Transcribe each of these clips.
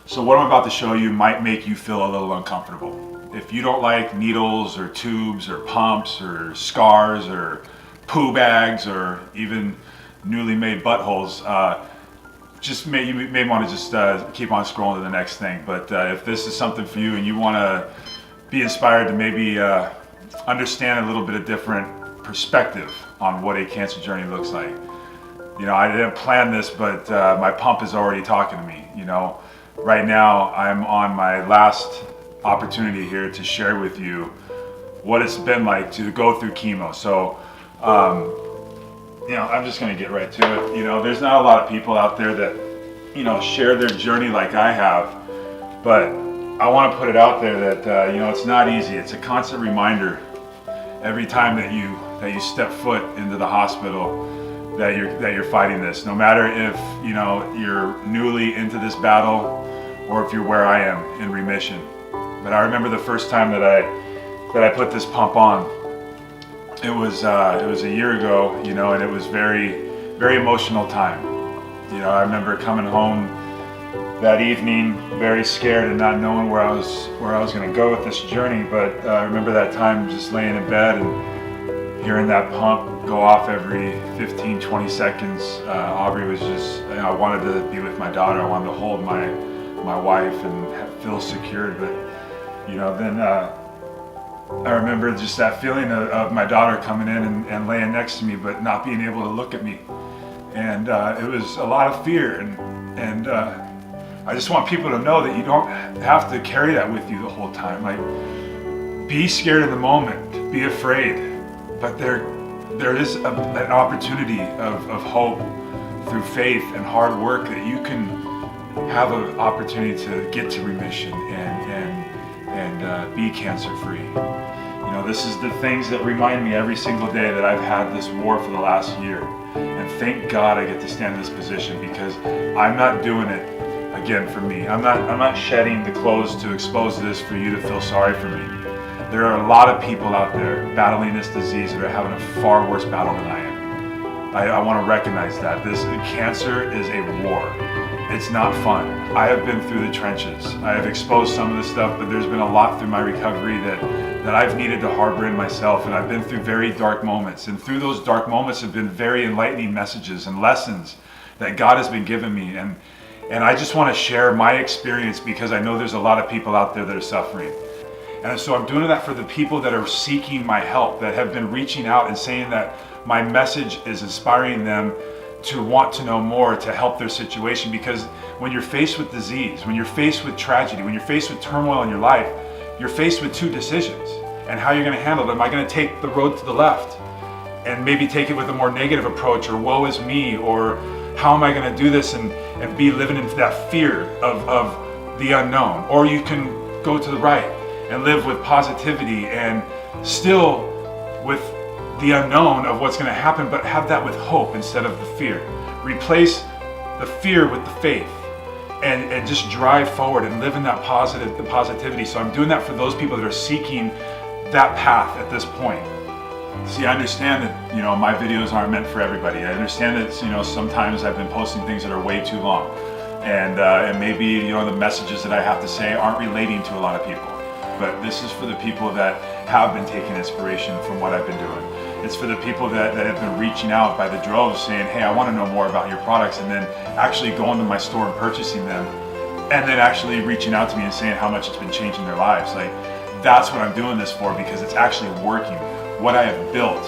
So what I'm about to show you might make you feel a little uncomfortable. If you don't like needles or tubes or pumps or scars or poo bags or even newly made buttholes, you may want to just keep on scrolling to the next thing. But if this is something for you and you want to be inspired to maybe understand a little bit of different perspective on what a cancer journey looks like. You know, I didn't plan this, but my pump is already talking to me. You know, right now I'm on my last opportunity here to share with you what it's been like to go through chemo. So, you know, I'm just gonna get right to it. You know, there's not a lot of people out there that, you know, share their journey like I have, but I want to put it out there that you know, it's not easy. It's a constant reminder every time that you step foot into the hospital that you're fighting this. No matter if, you know, you're newly into this battle or if you're where I am in remission. But I remember the first time that I put this pump on. It was a year ago, you know, and it was very emotional time. You know, I remember coming home that evening, very scared and not knowing where I was going to go with this journey. But I remember that time just laying in bed and hearing that pump go off every 15-20 seconds. Aubrey was just, you know, I wanted to be with my daughter. I wanted to hold my wife and feel secured. But you know, then I remember just that feeling of my daughter coming in and laying next to me, but not being able to look at me. And it was a lot of fear. And I just want people to know that you don't have to carry that with you the whole time. Like, be scared in the moment, be afraid, but there is an opportunity of hope through faith and hard work that you can have an opportunity to get to remission and be cancer free. You know, this is the things that remind me every single day that I've had this war for the last year. And thank God I get to stand in this position, because I'm not doing it again for me. I'm not shedding the clothes to expose this for you to feel sorry for me. There are a lot of people out there battling this disease that are having a far worse battle than I am. I want to recognize that. Cancer is a war. It's not fun. I have been through the trenches. I have exposed some of the stuff, but there's been a lot through my recovery that I've needed to harbor in myself, and I've been through very dark moments. And through those dark moments have been very enlightening messages and lessons that God has been giving me. And I just want to share my experience, because I know there's a lot of people out there that are suffering. And so I'm doing that for the people that are seeking my help, that have been reaching out and saying that my message is inspiring them to want to know more, to help their situation. Because when you're faced with disease, when you're faced with tragedy, when you're faced with turmoil in your life, you're faced with two decisions and how you're going to handle it. Am I going to take the road to the left and maybe take it with a more negative approach, or woe is me, or how am I going to do this and be living in that fear of the unknown? Or you can go to the right and live with positivity and still with the unknown of what's going to happen, but have that with hope instead of the fear. Replace the fear with the faith and just drive forward and live in that positivity. So I'm doing that for those people that are seeking that path at this point. See, I understand that, you know, my videos aren't meant for everybody. I understand that, you know, sometimes I've been posting things that are way too long, and maybe, you know, the messages that I have to say aren't relating to a lot of people. But this is for the people that have been taking inspiration from what I've been doing. It's for the people that have been reaching out by the droves saying, hey, I want to know more about your products, and then actually going to my store and purchasing them, and then actually reaching out to me and saying how much it's been changing their lives. Like, that's what I'm doing this for, because it's actually working. What I have built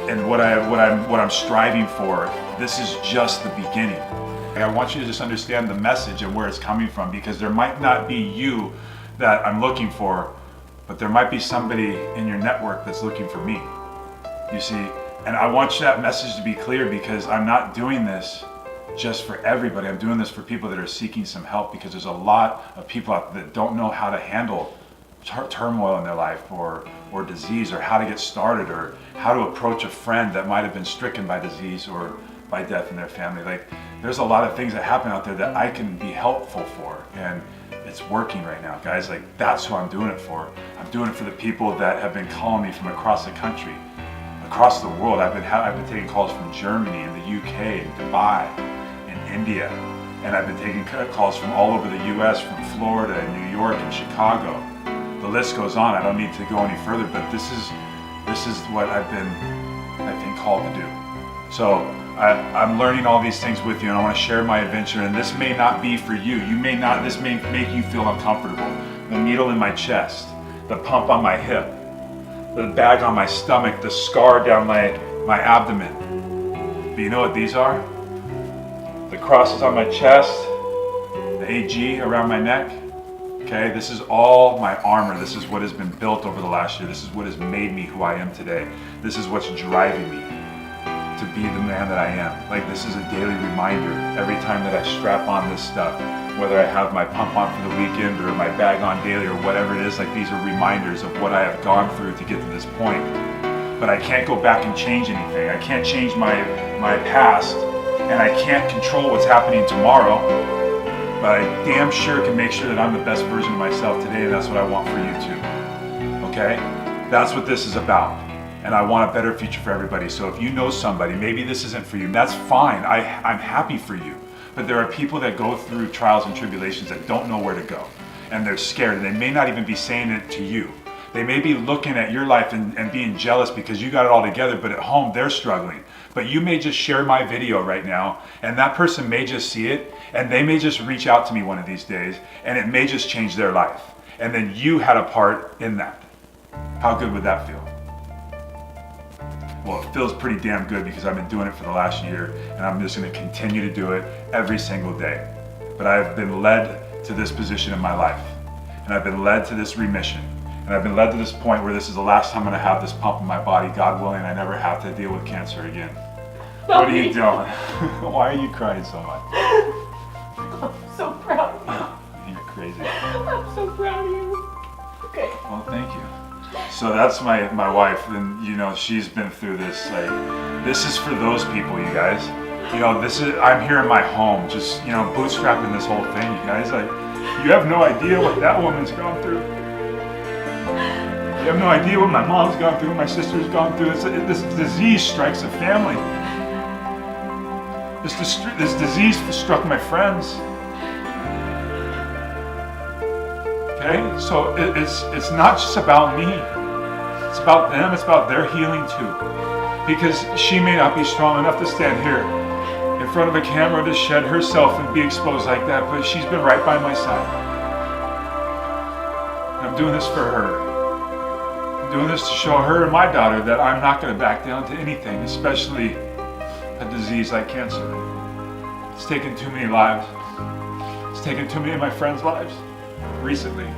and what I'm striving for, this is just the beginning. I want you to just understand the message and where it's coming from, because there might not be you that I'm looking for, but there might be somebody in your network that's looking for me. You see, and I want that message to be clear, because I'm not doing this just for everybody. I'm doing this for people that are seeking some help, because there's a lot of people out there that don't know how to handle turmoil in their life, or disease, or how to get started, or how to approach a friend that might have been stricken by disease or by death in their family. Like, there's a lot of things that happen out there that I can be helpful for, and it's working right now, guys. Like, that's who I'm doing it for. I'm doing it for the people that have been calling me from across the country, across the world. I've been taking calls from Germany and the UK and Dubai and India And I've been taking calls from all over the US, from Florida and New York and Chicago. The list goes on. I don't need to go any further, but this is what I've been, I think, called to do. So I'm learning all these things with you, and I want to share my adventure. And this may not be for you. This may make you feel uncomfortable. The needle in my chest, the pump on my hip, the bag on my stomach, the scar down my abdomen. But you know what these are? The crosses on my chest, the AG around my neck. Okay, this is all my armor. This is what has been built over the last year. This is what has made me who I am today. This is what's driving me to be the man that I am. Like, this is a daily reminder every time that I strap on this stuff, whether I have my pump on for the weekend or my bag on daily or whatever it is. Like, these are reminders of what I have gone through to get to this point. But I can't go back and change anything. I can't change my past, and I can't control what's happening tomorrow. But I damn sure can make sure that I'm the best version of myself today, and that's what I want for you too. Okay? That's what this is about. And I want a better future for everybody. So if you know somebody, maybe this isn't for you, that's fine. I'm happy for you. But there are people that go through trials and tribulations that don't know where to go. And they're scared, and they may not even be saying it to you. They may be looking at your life and being jealous because you got it all together, but at home they're struggling. But you may just share my video right now, and that person may just see it, and they may just reach out to me one of these days, and it may just change their life. And then you had a part in that. How good would that feel? Well, it feels pretty damn good because I've been doing it for the last year, and I'm just going to continue to do it every single day. But I've been led to this position in my life, and I've been led to this remission. And I've been led to this point where this is the last time I'm going to have this pump in my body. God willing, I never have to deal with cancer again. What are you doing? Why are you crying so much? I'm so proud of you. You're crazy. I'm so proud of you. Okay. Well, thank you. So that's my wife, and you know, she's been through this. Like, this is for those people, you guys. You know, I'm here in my home, just, you know, bootstrapping this whole thing, you guys. Like, you have no idea what that woman's gone through. You have no idea what my mom's gone through, what my sister's gone through. This disease strikes a family. This disease struck my friends. Okay, so it's not just about me. It's about them. It's about their healing too. Because she may not be strong enough to stand here in front of a camera to shed herself and be exposed like that, but she's been right by my side. And I'm doing this for her. I'm doing this to show her and my daughter that I'm not going to back down to anything, especially a disease like cancer. It's taken too many lives. It's taken too many of my friends' lives recently.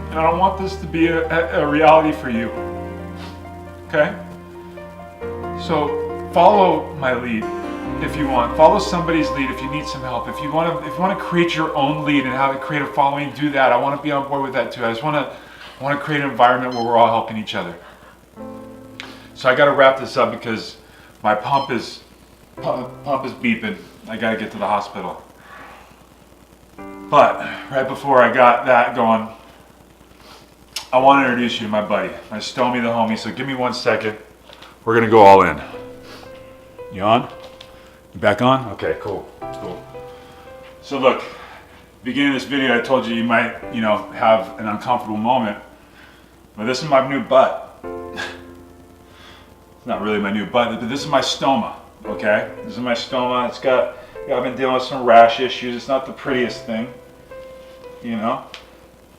And I don't want this to be a reality for you. Okay? So follow my lead if you want. Follow somebody's lead if you need some help. If you want to create your own lead and how to create a following, do that. I want to be on board with that too. I want to create an environment where we're all helping each other. So I got to wrap this up because my pump is beeping. I got to get to the hospital. But right before I got that going, I want to introduce you to my buddy, my Stomey the homie. So give me 1 second. We're going to go all in. You on? You back on? Okay, cool. So look, beginning of this video, I told you you might, have an uncomfortable moment. But this is my new butt. It's not really my new butt, but this is my stoma. Okay, this is my stoma. I've been dealing with some rash issues. It's not the prettiest thing,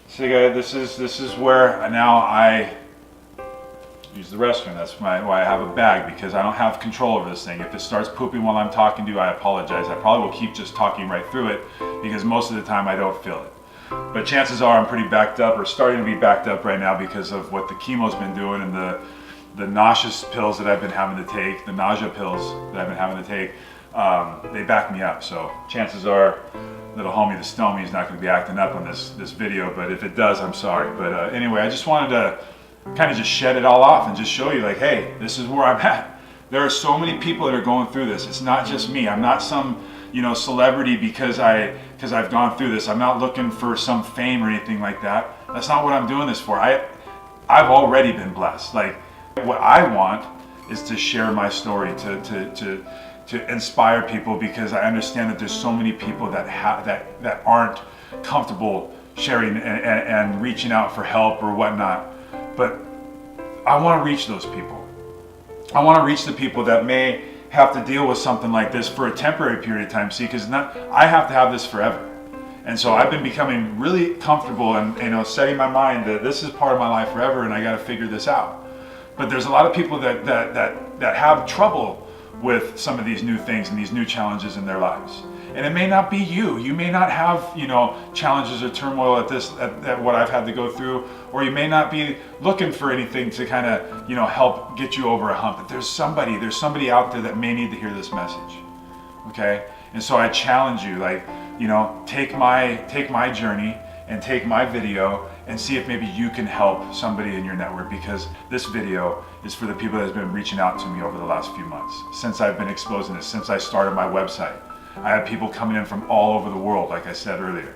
So this is where now I use the restroom. That's why I have a bag, because I don't have control over this thing. If it starts pooping while I'm talking to you, I apologize. I probably will keep just talking right through it because most of the time I don't feel it. But chances are I'm pretty backed up, or starting to be backed up right now because of what the chemo's been doing and the nauseous pills that I've been having to take, the nausea pills that I've been having to take. They back me up. So chances are little homie the Stomey is not going to be acting up on this video, but if it does, I'm sorry. But anyway, I just wanted to kind of just shed it all off and just show you, like, hey, this is where I'm at. There are so many people that are going through this. It's not just me. I'm not some celebrity because I've gone through this. I'm not looking for some fame or anything like that. That's not what I'm doing this for. I've already been blessed. Like, what I want is to share my story, to to inspire people, because I understand that there's so many people that that aren't comfortable sharing and reaching out for help or whatnot. But I want to reach those people. I want to reach the people that may have to deal with something like this for a temporary period of time. See, because I have to have this forever. And so I've been becoming really comfortable and, setting my mind that this is part of my life forever, and I got to figure this out. But there's a lot of people that have trouble with some of these new things and these new challenges in their lives. And it may not be you. You may not have, challenges or turmoil at what I've had to go through, or you may not be looking for anything to kind of, help get you over a hump. But there's somebody out there that may need to hear this message. Okay? And so I challenge you, take my journey and take my video and see if maybe you can help somebody in your network, because this video is for the people that have been reaching out to me over the last few months, since I've been exposing this, since I started my website. I have people coming in from all over the world, like I said earlier.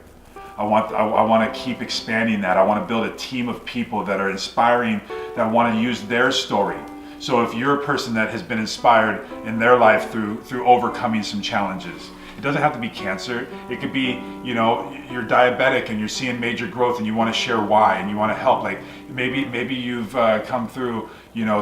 I want to keep expanding that. I want to build a team of people that are inspiring, that want to use their story. So if you're a person that has been inspired in their life through overcoming some challenges, it doesn't have to be cancer. It could be, you're diabetic and you're seeing major growth and you want to share why and you want to help. Like maybe you've come through,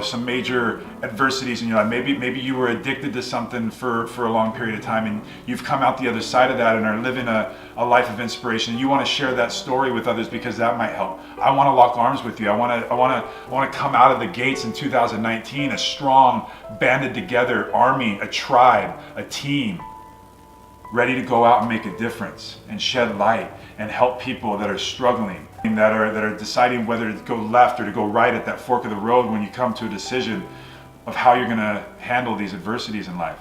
some major adversities in your life. Maybe you were addicted to something for a long period of time, and you've come out the other side of that and are living a life of inspiration. You want to share that story with others because that might help. I want to lock arms with you. I want to come out of the gates in 2019 a strong, banded together army, a tribe, a team, ready to go out and make a difference and shed light and help people that are struggling, that are deciding whether to go left or to go right at that fork of the road when you come to a decision of how you're going to handle these adversities in life.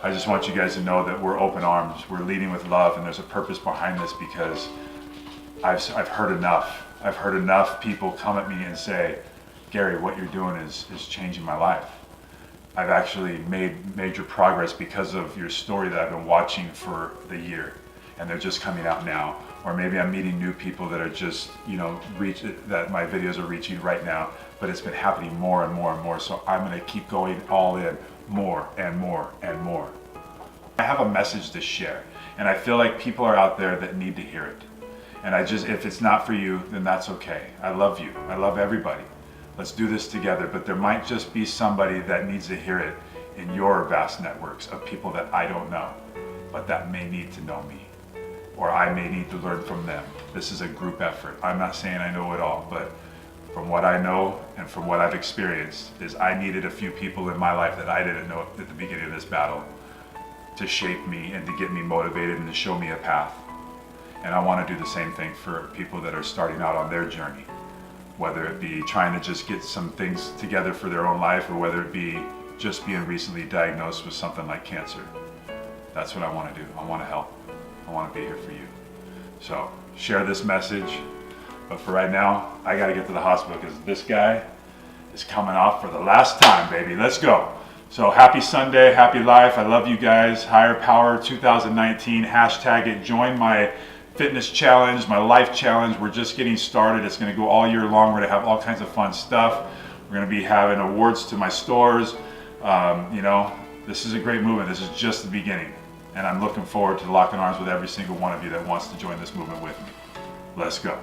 I just want you guys to know that we're open arms, we're leading with love, and there's a purpose behind this, because I've heard enough. I've heard enough people come at me and say, Gary, what you're doing is changing my life. I've actually made major progress because of your story that I've been watching for the year, and they're just coming out now. Or maybe I'm meeting new people that are just, that my videos are reaching right now, but it's been happening more and more and more. So I'm going to keep going all in, more and more and more. I have a message to share, and I feel like people are out there that need to hear it. And if it's not for you, then that's okay. I love you. I love everybody. Let's do this together. But there might just be somebody that needs to hear it in your vast networks of people that I don't know, but that may need to know me, or I may need to learn from them. This is a group effort. I'm not saying I know it all, but from what I know and from what I've experienced is I needed a few people in my life that I didn't know at the beginning of this battle to shape me and to get me motivated and to show me a path. And I want to do the same thing for people that are starting out on their journey, whether it be trying to just get some things together for their own life, or whether it be just being recently diagnosed with something like cancer. That's what I want to do. I want to help. I want to be here for you. So share this message. But for right now, I got to get to the hospital because this guy is coming off for the last time, baby. Let's go. So happy Sunday, happy life. I love you guys. Higher Power 2019, hashtag it. Join my fitness challenge, my life challenge. We're just getting started. It's going to go all year long. We're going to have all kinds of fun stuff. We're going to be having awards to my stores. This is a great movement. This is just the beginning. And I'm looking forward to locking arms with every single one of you that wants to join this movement with me. Let's go.